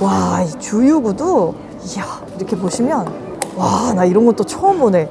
와, 이 주유구도 이야, 이렇게 보시면 와, 나 이런 것도 처음 보네.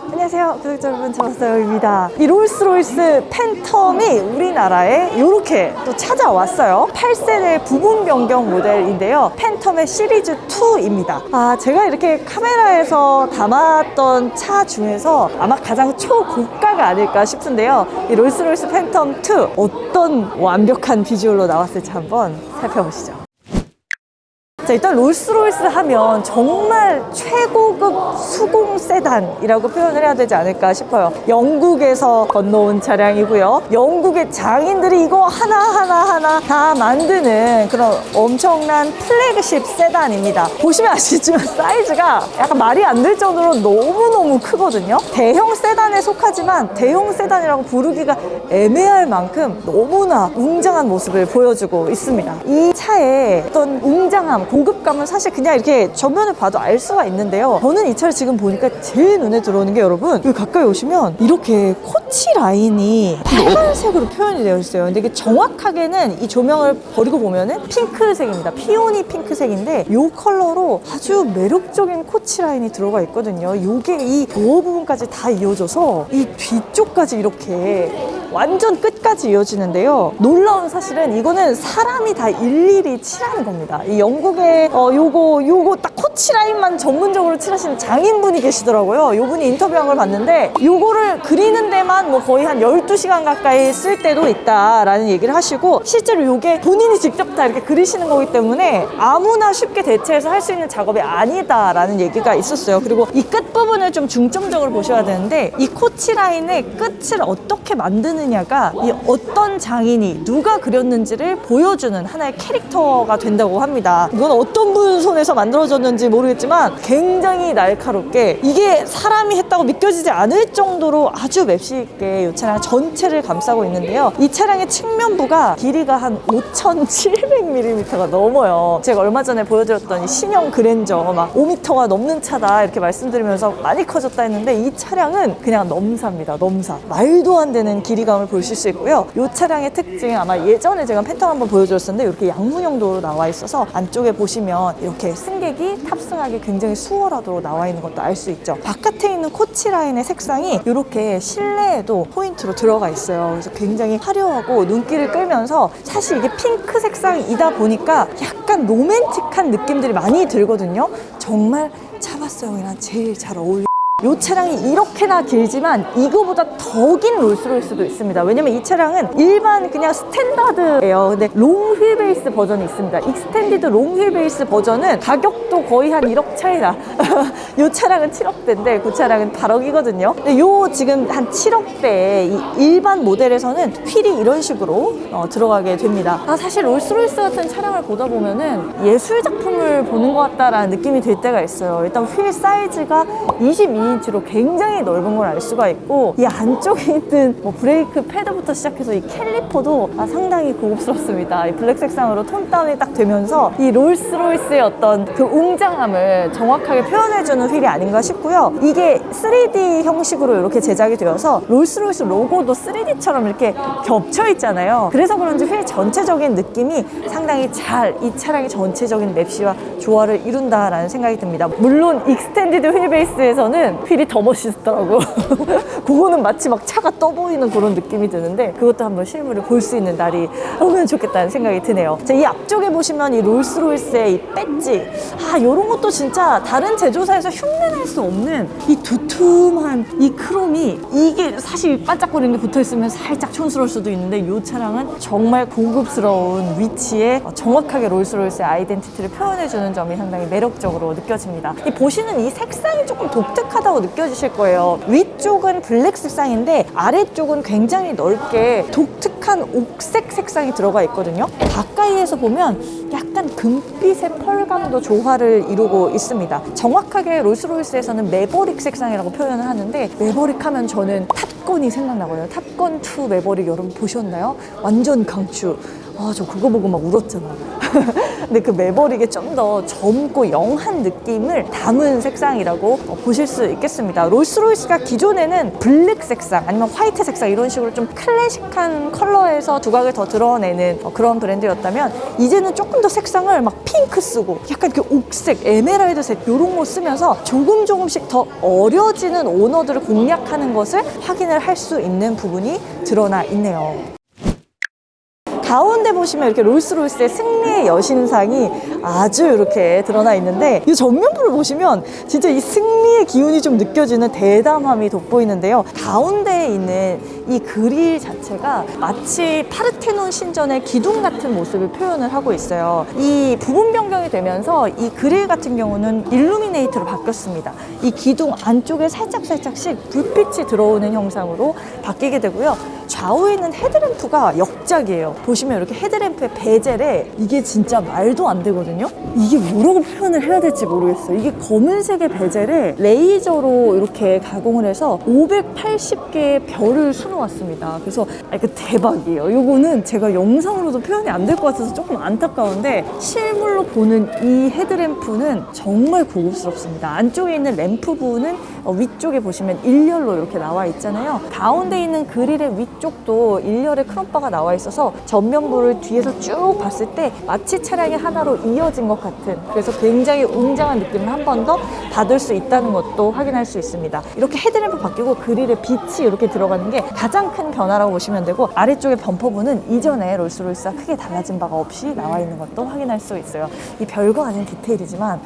안녕하세요, 구독자 여러분, 정서영입니다. 이 롤스로이스 팬텀이 우리나라에 이렇게 또 찾아왔어요. 8세대 부분 변경 모델인데요, 팬텀의 시리즈 2입니다. 제가 이렇게 카메라에서 담았던 차 중에서 아마 가장 초고가가 아닐까 싶은데요, 이 롤스로이스 팬텀 2 어떤 완벽한 비주얼로 나왔을지 한번 살펴보시죠. 자, 일단 롤스로이스 하면 정말 최고급 수공 세단이라고 표현을 해야 되지 않을까 싶어요. 영국에서 건너온 차량이고요. 영국의 장인들이 이거 하나하나 다 만드는 그런 엄청난 플래그십 세단입니다. 보시면 아시지만 사이즈가 약간 말이 안 될 정도로 너무너무 크거든요. 대형 세단에 속하지만 대형 세단이라고 부르기가 애매할 만큼 너무나 웅장한 모습을 보여주고 있습니다. 이 차의 어떤 웅장함, 고급감은 사실 그냥 이렇게 전면을 봐도 알 수가 있는데요, 저는 이 차를 지금 보니까 제일 눈에 들어오는 게, 여러분 여기 가까이 오시면 이렇게 코치 라인이 빨간색으로 표현이 되어 있어요. 근데 이게 정확하게는 이 조명을 버리고 보면은 핑크색입니다. 피오니 핑크색인데 이 컬러로 아주 매력적인 코치 라인이 들어가 있거든요. 이게 이 도어 부분까지 다 이어져서 이 뒤쪽까지 이렇게 완전 끝까지 이어지는데요, 놀라운 사실은 이거는 사람이 다 일일이 칠하는 겁니다. 이 영국의 요거 딱 코치 라인만 전문적으로 칠하시는 장인분이 계시더라고요. 요분이 인터뷰한 걸 봤는데 요거를 그리는 데만 뭐 거의 한 12시간 가까이 쓸 때도 있다라는 얘기를 하시고, 실제로 요게 본인이 직접 다 이렇게 그리시는 거기 때문에 아무나 쉽게 대체해서 할 수 있는 작업이 아니다라는 얘기가 있었어요. 그리고 이 끝부분을 좀 중점적으로 보셔야 되는데, 이 코치 라인의 끝을 어떻게 만드느냐가 이 어떤 장인이 누가 그렸는지를 보여주는 하나의 캐릭터가 된다고 합니다. 이건 어떤 분 손에서 만들어졌는지 모르겠지만 굉장히 날카롭게, 이게 사람이 했다고 믿겨지지 않을 정도로 아주 맵시 있게 이 차량 전체를 감싸고 있는데요, 이 차량의 측면부가 길이가 한 5,700mm가 넘어요. 제가 얼마 전에 보여드렸던 이 신형 그랜저 막 5m가 넘는 차다 이렇게 말씀드리면서 많이 커졌다 했는데, 이 차량은 그냥 넘사입니다. 넘사. 말도 안 되는 길이감을 보실 수 있고요. 이 차량의 특징, 아마 예전에 제가 팬텀 한번 보여드렸었는데 이렇게 양문형도로 나와 있어서 안쪽에 보시면 이렇게 승객이 탑승하기 굉장히 수월하도록 나와 있는 것도 알 수 있죠. 바깥에 있는 코치 라인의 색상이 이렇게 실내에도 포인트로 들어가 있어요. 그래서 굉장히 화려하고 눈길을 끌면서, 사실 이게 핑크 색상이다 보니까 약간 로맨틱한 느낌들이 많이 들거든요. 정말 차바스형이랑 제일 잘 어울려요. 이 차량이 이렇게나 길지만 이거보다 더 긴 롤스로이스도 있습니다. 왜냐면 이 차량은 일반 그냥 스탠다드예요. 근데 롱 휠베이스 버전이 있습니다. 익스텐디드 롱 휠베이스 버전은 가격도 거의 한 1억 차이나 이 차량은 7억대인데 그 차량은 8억이거든요. 근데 요 지금 한 7억대의 이 일반 모델에서는 휠이 이런 식으로 들어가게 됩니다. 사실 롤스로이스 같은 차량을 보다 보면은 예술 작품을 보는 것 같다라는 느낌이 들 때가 있어요. 일단 휠 사이즈가 22인치로 굉장히 넓은 걸 알 수가 있고, 이 안쪽에 있는 뭐 브레이크 패드부터 시작해서 이 캘리퍼도 상당히 고급스럽습니다. 이 블랙 색상으로 톤 다운이 딱 되면서 이 롤스로이스의 어떤 그 웅장함을 정확하게 표현해주는 휠이 아닌가 싶고요. 이게 3D 형식으로 이렇게 제작이 되어서 롤스로이스 로고도 3D처럼 이렇게 겹쳐 있잖아요. 그래서 그런지 휠 전체적인 느낌이 상당히 잘 이 차량의 전체적인 맵시와 조화를 이룬다라는 생각이 듭니다. 물론 익스텐디드 휠베이스에서는 휠이 더 멋있더라고요. 그거는 마치 막 차가 떠 보이는 그런 느낌이 드는데, 그것도 한번 실물을 볼 수 있는 날이 오면 좋겠다는 생각이 드네요. 자, 이 앞쪽에 보시면 이 롤스로이스의 이 배지, 이런 것도 진짜 다른 제조사에서 흉내낼 수 없는 이 두툼한 이 크롬이, 이게 사실 반짝거리는 게 붙어있으면 살짝 촌스러울 수도 있는데, 이 차량은 정말 고급스러운 위치에 정확하게 롤스로이스의 아이덴티티를 표현해주는 점이 상당히 매력적으로 느껴집니다. 이 보시는 이 색상이 조금 독특하다고 느껴지실 거예요. 위쪽은 블랙 색상인데 아래쪽은 굉장히 넓게 독특한 옥색 색상이 들어가 있거든요. 가까이에서 보면 약간 금빛의 펄감도 조화를 이루고 있습니다. 정확하게 롤스로이스에서는 매버릭 색상이라고 표현을 하는데, 매버릭 하면 저는 탑건이 생각나거든요. 탑건 2 매버릭 여러분 보셨나요? 완전 강추. 저 그거 보고 막 울었잖아. 근데 그 매버릭에 좀 더 젊고 영한 느낌을 담은 색상이라고 보실 수 있겠습니다. 롤스로이스가 기존에는 블랙 색상 아니면 화이트 색상 이런 식으로 좀 클래식한 컬러에서 두각을 더 드러내는 그런 브랜드였다면 이제는 조금 더 색상을 막 핑크 쓰고 약간 그 옥색, 에메랄드색 이런 거 쓰면서 조금씩 더 어려지는 오너들을 공략하는 것을 확인을 할 수 있는 부분이 드러나 있네요. 가운데 보시면 이렇게 롤스로이스의 승리의 여신상이 아주 이렇게 드러나 있는데 이 전면부를 보시면 진짜 이 승리의 기운이 좀 느껴지는 대담함이 돋보이는데요. 가운데에 있는 이 그릴 자체가 마치 파르테논 신전의 기둥 같은 모습을 표현을 하고 있어요. 이 부분 변경이 되면서 이 그릴 같은 경우는 일루미네이트로 바뀌었습니다. 이 기둥 안쪽에 살짝씩 불빛이 들어오는 형상으로 바뀌게 되고요. 좌우에 있는 헤드램프가 역작이에요. 보시면 이렇게 헤드램프의 베젤에 이게 진짜 말도 안 되거든요. 이게 뭐라고 표현을 해야 될지 모르겠어요. 이게 검은색의 베젤에 레이저로 이렇게 가공을 해서 580개의 별을 수놓았습니다. 그래서 이거 대박이에요. 이거는 제가 영상으로도 표현이 안 될 것 같아서 조금 안타까운데 실물로 보는 이 헤드램프는 정말 고급스럽습니다. 안쪽에 있는 램프 부분은 위쪽에 보시면 일렬로 이렇게 나와 있잖아요. 가운데 있는 그릴의 위쪽도 일렬의 크롬바가 나와 있어서 전면부를 뒤에서 쭉 봤을 때 마치 차량이 하나로 이어진 것 같은, 그래서 굉장히 웅장한 느낌을 한 번 더 받을 수 있다는 것도 확인할 수 있습니다. 이렇게 헤드램프 바뀌고 그릴에 빛이 이렇게 들어가는 게 가장 큰 변화라고 보시면 되고, 아래쪽의 범퍼부는 이전에 롤스로이스와 크게 달라진 바가 없이 나와 있는 것도 확인할 수 있어요. 이 별거 아닌 디테일이지만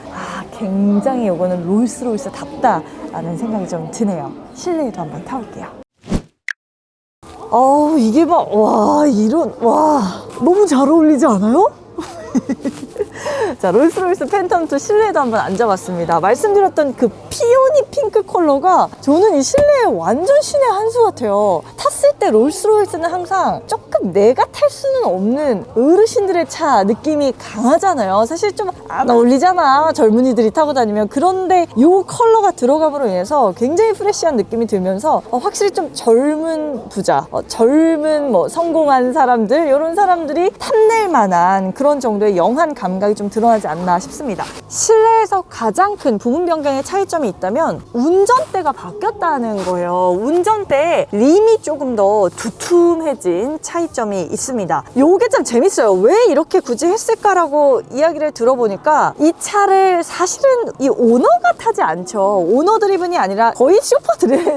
굉장히 이거는 롤스로이스답다라는 생각이 좀 드네요. 실내에도 한번 타볼게요. 이게 너무 잘 어울리지 않아요? 자, 롤스로이스 팬텀2 실내에도 한번 앉아봤습니다. 말씀드렸던 그 피오니 핑크 컬러가 저는 이 실내에 완전 신의 한 수 같아요. 탔을 때 롤스로이스는 항상 조금 내가 탈 수는 없는 어르신들의 차 느낌이 강하잖아요. 사실 좀 안 어울리잖아, 젊은이들이 타고 다니면. 그런데 이 컬러가 들어감으로 인해서 굉장히 프레시한 느낌이 들면서 확실히 좀 젊은 부자, 젊은 성공한 사람들, 이런 사람들이 탐낼 만한 그런 정도의 영한 감각이 좀 드러나지 않나 싶습니다. 실내에서 가장 큰 부분 변경의 차이점이 있다면 운전대가 바뀌었다는 거예요. 운전대에 림이 조금 더 두툼해진 차이점이 있습니다. 요게 참 재밌어요. 왜 이렇게 굳이 했을까라고 이야기를 들어보니까 이 차를 사실은 이 오너가 타지 않죠. 오너 드리븐이 아니라 거의 슈퍼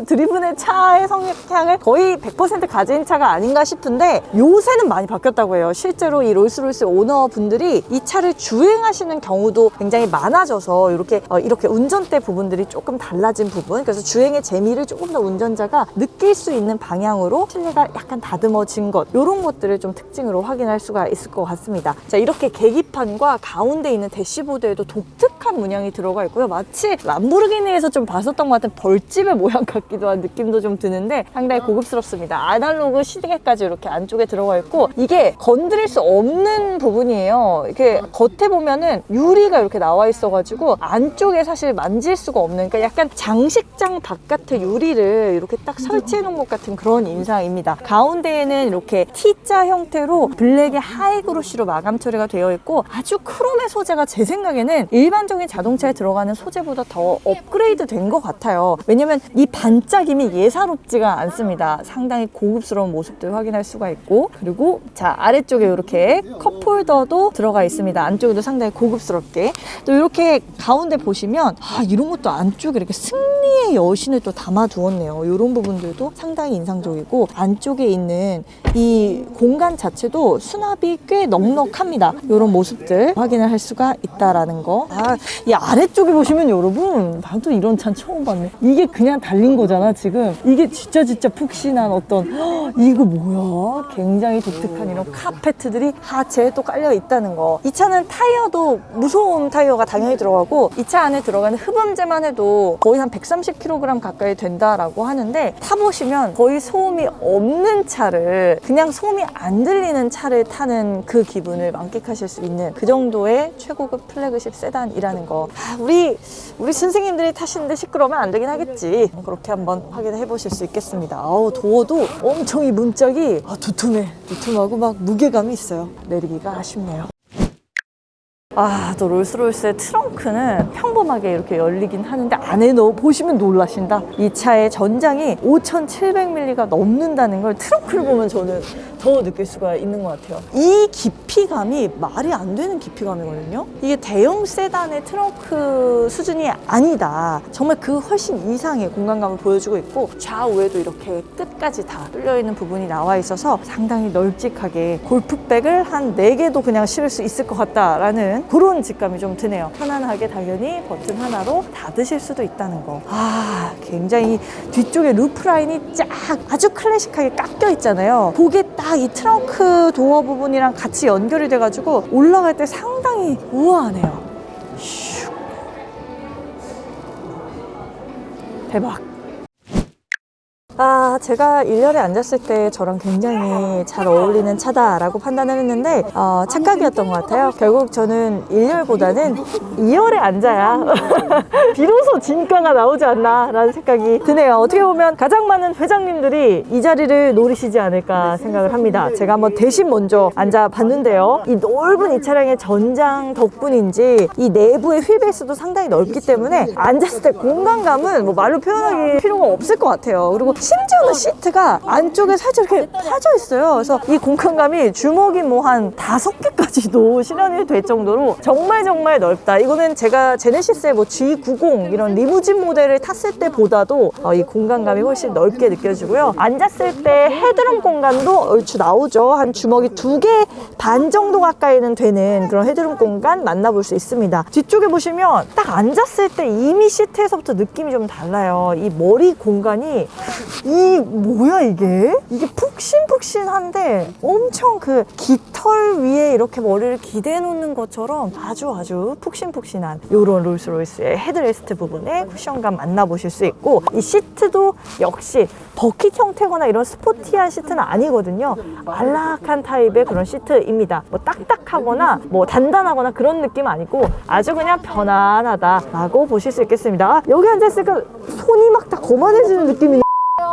드리븐의 차의 성향을 거의 100% 가진 차가 아닌가 싶은데, 요새는 많이 바뀌었다고 해요. 실제로 이 롤스로이스 오너분들이 이 차를 주행하시는 경우도 굉장히 많아져서 이렇게 운전대 부분들이 조금 달라진 부분, 그래서 주행의 재미를 조금 더 운전자가 느낄 수 있는 방향으로 실내가 약간 다듬어진 것, 이런 것들을 좀 특징으로 확인할 수가 있을 것 같습니다. 자, 이렇게 계기판과 가운데 있는 대시보드에도 독특한 문양이 들어가 있고요. 마치 람보르기니에서 좀 봤었던 것 같은 벌집의 모양 같기도 한 느낌도 좀 드는데 상당히 고급스럽습니다. 아날로그 시계까지 이렇게 안쪽에 들어가 있고, 이게 건드릴 수 없는 부분이에요. 이렇게 겉에 보면은 유리가 이렇게 나와 있어가지고 안쪽에 사실 만질 수가 없는, 그러니까 약간 장식장 바깥의 유리를 이렇게 딱 설치해 놓은 것 같은 그런 인상입니다. 가운데에는 이렇게 T자 형태로 블랙의 하이그로시로 마감 처리가 되어 있고, 아주 크롬의 소재가 제 생각에는 일반적인 자동차에 들어가는 소재보다 더 업그레이드 된 것 같아요. 왜냐면 이 반짝임이 예사롭지가 않습니다. 상당히 고급스러운 모습들 확인할 수가 있고, 그리고 자, 아래쪽에 이렇게 컵홀더도 들어가 있습니다. 안쪽에도 상당히 고급스럽게. 또 이렇게 가운데 보시면 이런 것도 안쪽에 이렇게 승리의 여신을 또 담아 두었네요. 이런 부분들도 상당히 인상적이고, 안쪽에 있는 이 공간 자체도 수납이 꽤 넉넉합니다. 이런 모습들 확인을 할 수가 있다라는 거. 이 아래쪽에 보시면 여러분, 나도 이런 차 처음 봤네. 이게 그냥 달린 거잖아 지금. 이게 진짜 푹신한 어떤, 이거 뭐야, 굉장히 독특한 이런 카페트들이 하체에 또 깔려 있다는 거. 이 차는 타이어 타이어도 무소음 타이어가 당연히 들어가고 이 차 안에 들어가는 흡음재만 해도 거의 한 130kg 가까이 된다라고 하는데 타보시면 거의 소음이 없는 차를 그냥 소음이 안 들리는 차를 타는 그 기분을 만끽하실 수 있는 그 정도의 최고급 플래그십 세단이라는 거. 우리 선생님들이 타시는데 시끄러우면 안 되긴 하겠지. 그렇게 한번 확인해 보실 수 있겠습니다. 아우 도어도 엄청 이 문짝이 두툼하고 막 무게감이 있어요. 내리기가 아쉽네요. 또 롤스로이스의 트렁크는 평범하게 이렇게 열리긴 하는데 안에 보시면 놀라신다. 이 차의 전장이 5,700mm가 넘는다는 걸 트렁크를 보면 저는 더 느낄 수가 있는 것 같아요. 이 깊이감이 말이 안 되는 깊이감이거든요. 이게 대형 세단의 트렁크 수준이 아니다. 정말 그 훨씬 이상의 공간감을 보여주고 있고 좌우에도 이렇게 끝까지 다 뚫려있는 부분이 나와 있어서 상당히 널찍하게 골프백을 한 4개도 그냥 실을 수 있을 것 같다라는 그런 직감이 좀 드네요. 편안하게 당연히 버튼 하나로 닫으실 수도 있다는 거. 굉장히 뒤쪽에 루프 라인이 쫙 아주 클래식하게 깎여 있잖아요. 그게 딱 이 트렁크 도어 부분이랑 같이 연결이 돼가지고 올라갈 때 상당히 우아하네요. 슉. 대박. 제가 1열에 앉았을 때 저랑 굉장히 잘 어울리는 차다라고 판단을 했는데 착각이었던 것 같아요. 결국 저는 1열보다는 2열에 앉아야 비로소 진가가 나오지 않나 라는 생각이 드네요. 어떻게 보면 가장 많은 회장님들이 이 자리를 노리시지 않을까 생각을 합니다. 제가 한번 대신 먼저 앉아봤는데요. 이 넓은 이 차량의 전장 덕분인지 이 내부의 휠베이스도 상당히 넓기 때문에 앉았을 때 공간감은 뭐 말로 표현하기 필요가 없을 것 같아요. 그리고 심지어는 시트가 안쪽에 살짝 이렇게 파져 있어요. 그래서 이 공간감이 주먹이 뭐 한 5개까지도 실현이 될 정도로 정말 넓다. 이거는 제가 제네시스의 뭐 G90 이런 리무진 모델을 탔을 때보다도 이 공간감이 훨씬 넓게 느껴지고요. 앉았을 때 헤드룸 공간도 얼추 나오죠. 한 주먹이 2개 반 정도 가까이는 되는 그런 헤드룸 공간 만나볼 수 있습니다. 뒤쪽에 보시면 딱 앉았을 때 이미 시트에서부터 느낌이 좀 달라요. 이 머리 공간이 뭐야 이게 푹신푹신한데 엄청 그 깃털 위에 이렇게 머리를 기대 놓는 것처럼 아주 푹신푹신한 이런 롤스로이스의 헤드레스트 부분에 쿠션감 만나보실 수 있고 이 시트도 역시 버킷 형태거나 이런 스포티한 시트는 아니거든요. 안락한 타입의 그런 시트입니다. 뭐 딱딱하거나 뭐 단단하거나 그런 느낌 아니고 아주 그냥 편안하다라고 보실 수 있겠습니다. 여기 앉았으니까 손이 막 다 거만해지는 느낌이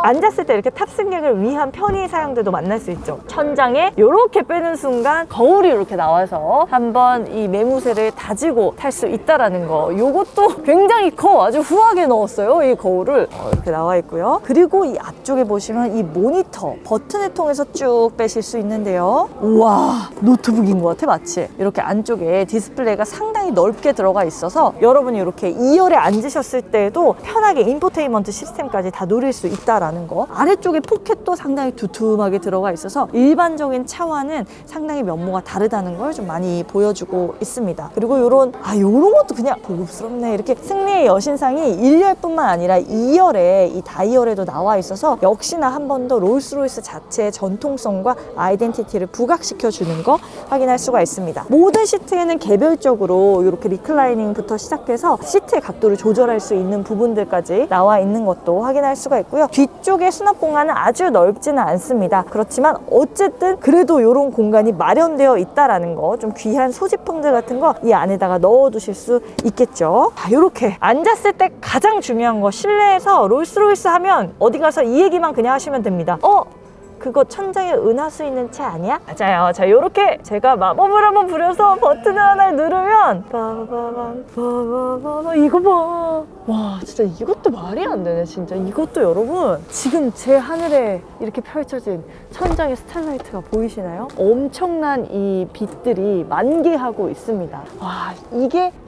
앉았을 때 이렇게 탑승객을 위한 편의 사양들도 만날 수 있죠. 천장에 이렇게 빼는 순간 거울이 이렇게 나와서 한번 이 매무새를 다지고 탈 수 있다라는 거. 이것도 굉장히 커. 아주 후하게 넣었어요. 이 거울을 이렇게 나와 있고요. 그리고 이 앞쪽에 보시면 이 모니터 버튼을 통해서 쭉 빼실 수 있는데요. 우와, 노트북인 것 같아 마치. 이렇게 안쪽에 디스플레이가 상당히 넓게 들어가 있어서 여러분이 이렇게 2열에 앉으셨을 때도 편하게 인포테인먼트 시스템까지 다 누릴 수 있다라는 거. 아래쪽에 포켓도 상당히 두툼하게 들어가 있어서 일반적인 차와는 상당히 면모가 다르다는 걸 좀 많이 보여주고 있습니다. 그리고 요런 것도 그냥 고급스럽네. 이렇게 승리의 여신상이 1열뿐만 아니라 2열에 이 다이얼에도 나와 있어서 역시나 한 번 더 롤스로이스 자체의 전통성과 아이덴티티를 부각시켜 주는 거 확인할 수가 있습니다. 모든 시트에는 개별적으로 이렇게 리클라이닝부터 시작해서 시트의 각도를 조절할 수 있는 부분들까지 나와 있는 것도 확인할 수가 있고요. 뒤쪽의 수납 공간은 아주 넓지는 않습니다. 그렇지만 어쨌든 그래도 이런 공간이 마련되어 있다라는 거, 좀 귀한 소지품들 같은 거 이 안에다가 넣어두실 수 있겠죠. 이렇게 앉았을 때 가장 중요한 거, 실내에서 롤스로이스 하면 어디 가서 이 얘기만 그냥 하시면 됩니다. 그거 천장에 은하수 있는 차 아니야? 맞아요. 자, 요렇게 제가 마법을 한번 부려서 버튼을 하나를 누르면 빠바밤 이거 봐. 와, 진짜 이것도 말이 안 되네. 진짜 이것도 여러분 지금 제 하늘에 이렇게 펼쳐진 천장의 스타라이트가 보이시나요? 엄청난 이 빛들이 만개하고 있습니다. 와,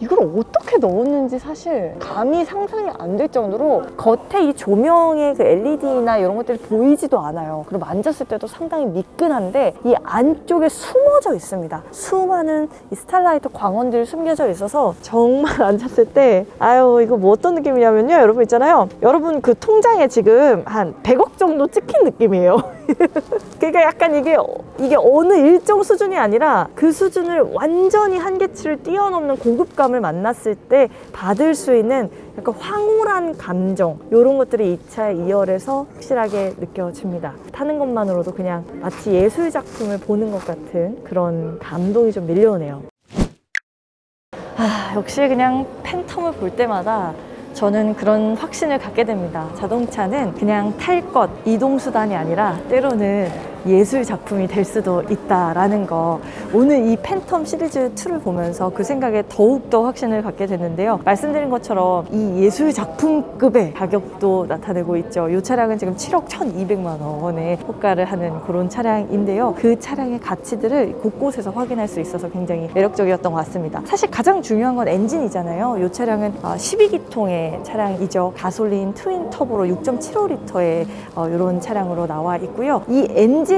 이걸 어떻게 넣었는지 사실 감이 상상이 안 될 정도로 겉에 이 조명의 그 LED나 이런 것들이 보이지도 않아요. 그리고 앉았을 때도 상당히 미끈한데 이 안쪽에 숨어져 있습니다. 수많은 이 스타라이트 광원들이 숨겨져 있어서 정말 앉았을 때 이거 뭐 어떤 느낌이냐면요. 여러분 있잖아요. 여러분 그 통장에 지금 한 100억 정도 찍힌 느낌이에요. 그러니까 약간 이게 어느 일정 수준이 아니라 그 수준을 완전히 한계치를 뛰어넘는 고급감을 만났을 때 받을 수 있는 약간 황홀한 감정, 이런 것들이 이 차의 2열에서 확실하게 느껴집니다. 타는 것만으로도 그냥 마치 예술 작품을 보는 것 같은 그런 감동이 좀 밀려오네요. 역시 그냥 팬텀을 볼 때마다 저는 그런 확신을 갖게 됩니다. 자동차는 그냥 탈 것, 이동수단이 아니라 때로는 예술 작품이 될 수도 있다라는 거, 오늘 이 팬텀 시리즈 2를 보면서 그 생각에 더욱더 확신을 갖게 됐는데요. 말씀드린 것처럼 이 예술 작품급의 가격도 나타내고 있죠. 이 차량은 지금 7억 1,200만 원에 호가를 하는 그런 차량인데요. 그 차량의 가치들을 곳곳에서 확인할 수 있어서 굉장히 매력적이었던 것 같습니다. 사실 가장 중요한 건 엔진이잖아요. 이 차량은 12기통의 차량이죠. 가솔린 트윈 터보로 6.75리터의 이런 차량으로 나와 있고요. 이 엔진을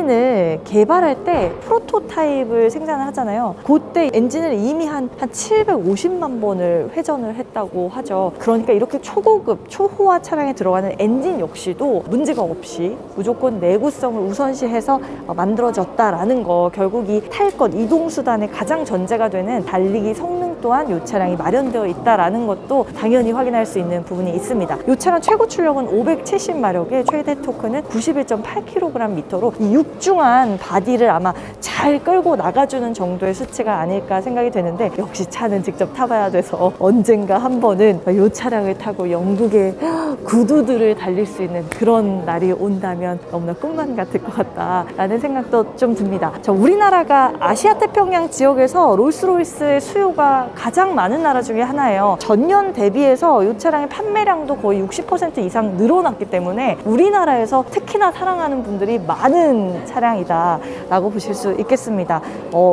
개발할 때 프로토타입을 생산을 하잖아요. 그때 엔진을 이미 한 750만 번을 회전을 했다고 하죠. 그러니까 이렇게 초고급, 초호화 차량에 들어가는 엔진 역시도 문제가 없이 무조건 내구성을 우선시해서 만들어졌다라는 거, 결국 이 탈 것, 이동수단의 가장 전제가 되는 달리기 성능 또한 이 차량이 마련되어 있다라는 것도 당연히 확인할 수 있는 부분이 있습니다. 이 차량 최고 출력은 570마력에 최대 토크는 91.8kgm로 이 육중한 바디를 아마 잘 끌고 나가주는 정도의 수치가 아닐까 생각이 되는데, 역시 차는 직접 타봐야 돼서 언젠가 한 번은 이 차량을 타고 영국의 구두들을 달릴 수 있는 그런 날이 온다면 너무나 꿈만 같을 것 같다라는 생각도 좀 듭니다. 우리나라가 아시아 태평양 지역에서 롤스로이스의 수요가 가장 많은 나라 중에 하나예요. 전년 대비해서 이 차량의 판매량도 거의 60% 이상 늘어났기 때문에 우리나라에서 특히나 사랑하는 분들이 많은 차량이다 라고 보실 수 있겠습니다.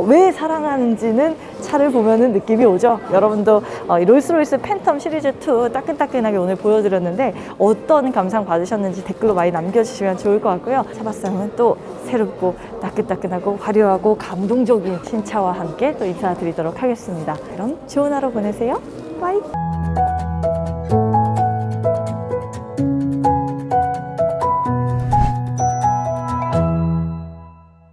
왜 사랑하는지는 차를 보면은 느낌이 오죠. 여러분도 이 롤스로이스 팬텀 시리즈 2 따끈따끈하게 오늘 보여드렸는데 어떤 감상 받으셨는지 댓글로 많이 남겨주시면 좋을 것 같고요. 차박상은 또 새롭고 따끈따끈하고 화려하고 감동적인 신차와 함께 또 인사드리도록 하겠습니다. 그럼 좋은 하루 보내세요. 바이.